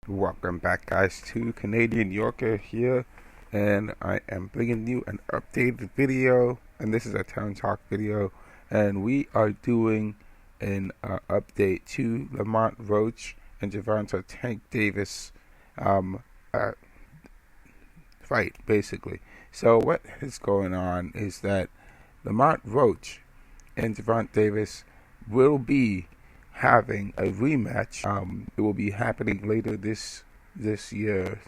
Welcome back, guys, to Canadian Yorker here, and I am bringing you an updated video. And this is a Town Talk video, and we are doing an update to Lamont Roach and Gervonta Tank Davis uh, fight, basically. So what is going on is that Lamont Roach and Gervonta Davis will be having a rematch. It will be happening later this year.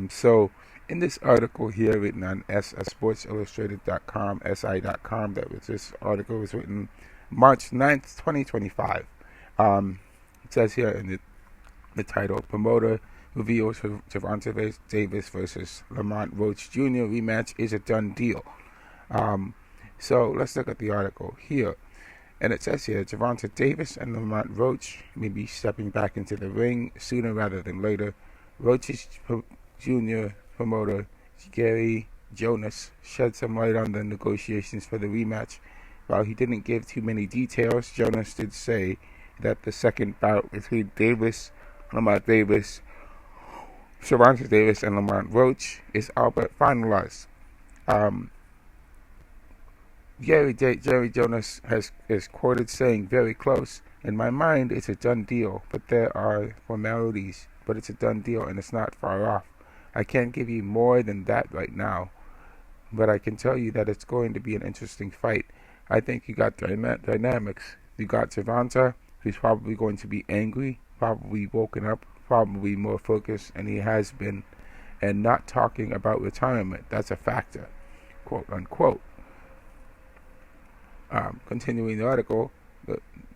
So in this article here written on sportsillustrated.com, si.com, this article was written March 9th, 2025. It says here in the title, promoter reveals Gervonta Davis versus Lamont Roach Jr. rematch is a done deal. So let's look at the article here. And it says here, Gervonta Davis and Lamont Roach may be stepping back into the ring sooner rather than later. Roach's junior promoter, Gary Jonas, shed some light on the negotiations for the rematch. While he didn't give too many details, Jonas did say that the second bout between Lamont Davis, Gervonta Davis, and Lamont Roach is all but finalized. Jerry Jonas is quoted saying, "Very close. In my mind, it's a done deal, but there are formalities. But it's a done deal, and it's not far off. I can't give you more than that right now, but I can tell you that it's going to be an interesting fight. I think you got dynamics. You got Gervonta, who's probably going to be angry, probably woken up, probably more focused, and he has been, and not talking about retirement. That's a factor, quote unquote." Continuing the article,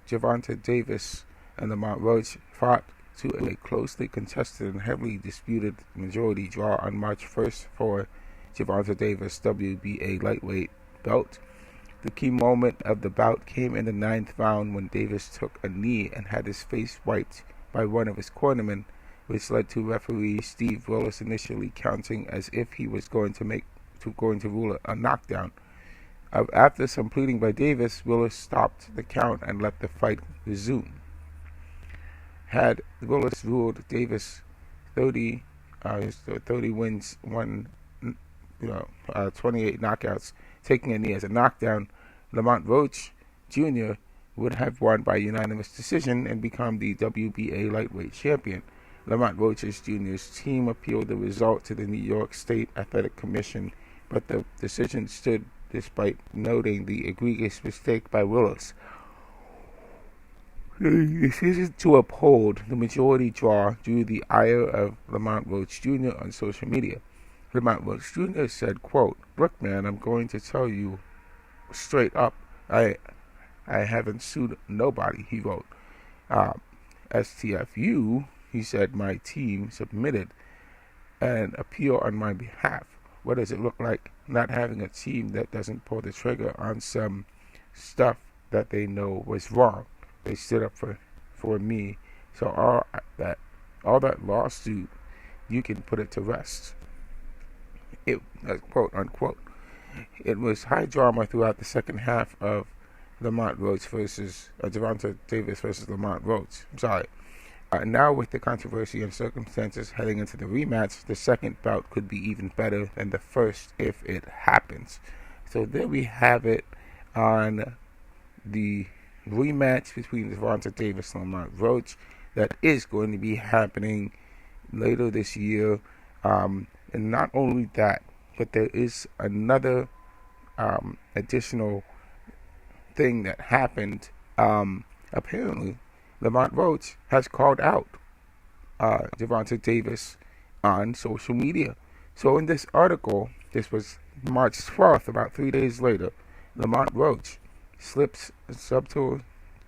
Gervonta Davis and Lamont Roach fought to a closely contested and heavily disputed majority draw on March 1st for Gervonta Davis' WBA lightweight belt. The key moment of the bout came in the 9th round when Davis took a knee and had his face wiped by one of his cornermen, which led to referee Steve Willis initially counting as if he was going to rule a knockdown. After some pleading by Davis, Willis stopped the count and let the fight resume. Had Willis ruled Davis 30 wins, 28 knockouts, taking a knee as a knockdown, Lamont Roach Jr. would have won by unanimous decision and become the WBA lightweight champion. Lamont Roach Jr.'s team appealed the result to the New York State Athletic Commission, but the decision stood despite noting the egregious mistake by Willis. The decision to uphold the majority draw drew the ire of Lamont Roach Jr. on social media. Lamont Roach Jr. said, quote, "Look, man, I'm going to tell you straight up, I haven't sued nobody," he wrote. STFU, he said, "My team submitted an appeal on my behalf. What does it look like not having a team that doesn't pull the trigger on some stuff that they know was wrong? They stood up for me. So all that lawsuit, you can put it to rest." It, quote unquote. It was high drama throughout the second half of Lamont Roach versus Gervonta Davis versus Lamont Roach. I'm sorry. Now, with the controversy and circumstances heading into the rematch, the second bout could be even better than the first if it happens. So there we have it on the rematch between Gervonta Davis and Lamont Roach that is going to be happening later this year. And not only that, but there is another additional thing that happened. Apparently, Lamont Roach has called out Gervonta Davis on social media. So in this article, this was March 12th, about 3 days later, Lamont Roach slips a subtle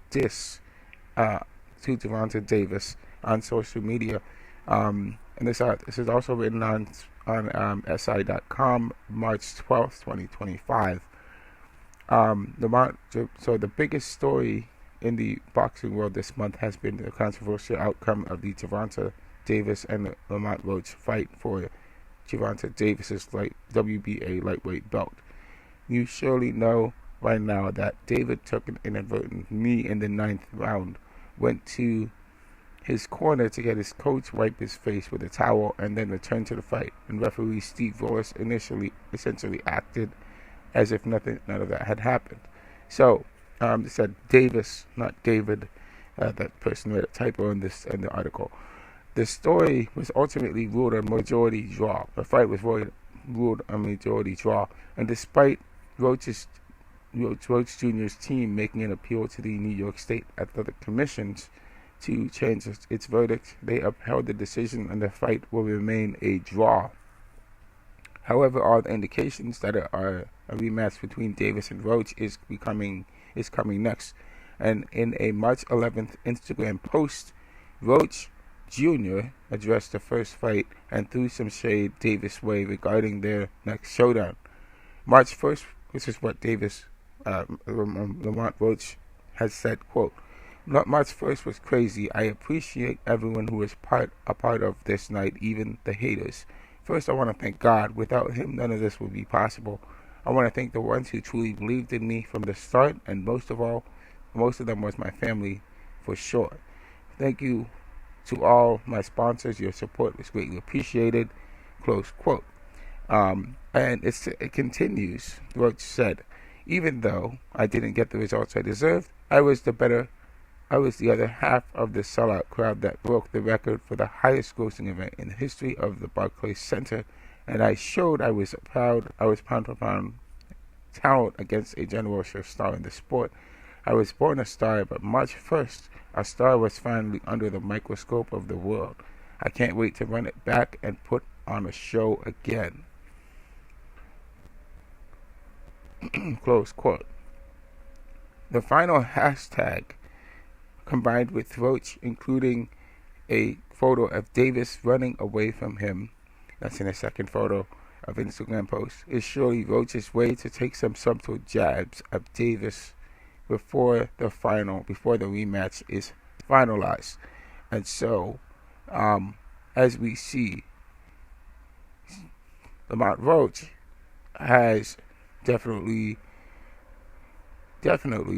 diss to Gervonta Davis on social media. And this is also written on si.com, March 12th, 2025. So the biggest story in the boxing world this month has been the controversial outcome of the Gervonta Davis and Lamont Roach fight for Gervonta Davis's WBA lightweight belt. You surely know by now that David took an inadvertent knee in the 9th round, went to his corner to get his coach wipe his face with a towel and then return to the fight. And referee Steve Roach essentially acted as if none of that had happened. So it said Davis, not David. That person made a typo in the article. The story was ultimately ruled a majority draw. The fight was ruled a majority draw, and despite Roach Jr.'s team making an appeal to the New York State Athletic Commissions to change its verdict, they upheld the decision and the fight will remain a draw. However, all the indications that a rematch between Davis and Roach is coming next. And in a March 11th Instagram post, Roach Jr. addressed the first fight and threw some shade Davis' way regarding their next showdown. March 1st, this is what Lamont Roach has said, quote, March 1st was crazy. I appreciate everyone who was a part of this night, even the haters. First, I want to thank God. Without him, none of this would be possible. I want to thank the ones who truly believed in me from the start, and most of them was my family, for sure. Thank you to all my sponsors. Your support was greatly appreciated. Close quote. And it continues. Roach said, even though I didn't get the results I deserved, I was the other half of the sellout crowd that broke the record for the highest grossing event in the history of the Barclays Center, and I showed I was pound for pound talent against a generational star in the sport. I was born a star, but March 1st, a star was finally under the microscope of the world. I can't wait to run it back and put on a show again. Close quote. The final hashtag, combined with Roach including a photo of Davis running away from him, that's in a second photo of Instagram post, is surely Roach's way to take some subtle jabs of Davis before the rematch is finalized. And so, as we see, Lamont Roach has definitely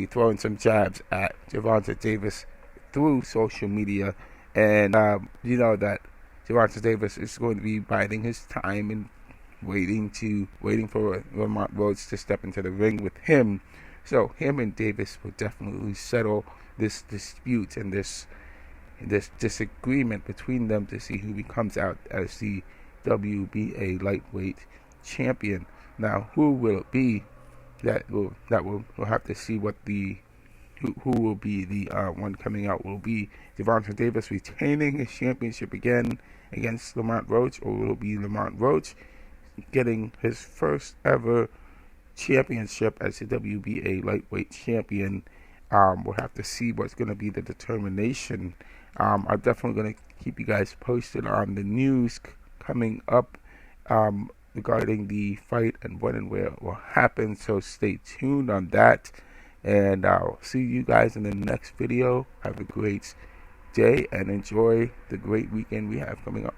throwing some jabs at Gervonta Davis through social media, and you know that Gervonta Davis is going to be biding his time and waiting for Lamont Roach to step into the ring with him. So him and Davis will definitely settle this dispute and this disagreement between them to see who becomes out as the WBA lightweight champion. Now, who will it be? We'll have to see what who will be the one coming out. Will be Gervonta Davis retaining his championship again against Lamont Roach, or will it be Lamont Roach getting his first ever championship as the WBA lightweight champion? We'll have to see what's going to be the determination. I'm definitely going to keep you guys posted on the news coming up regarding the fight and when and where it will happen, so stay tuned on that, and I'll see you guys in the next video. Have a great day and enjoy the great weekend we have coming up.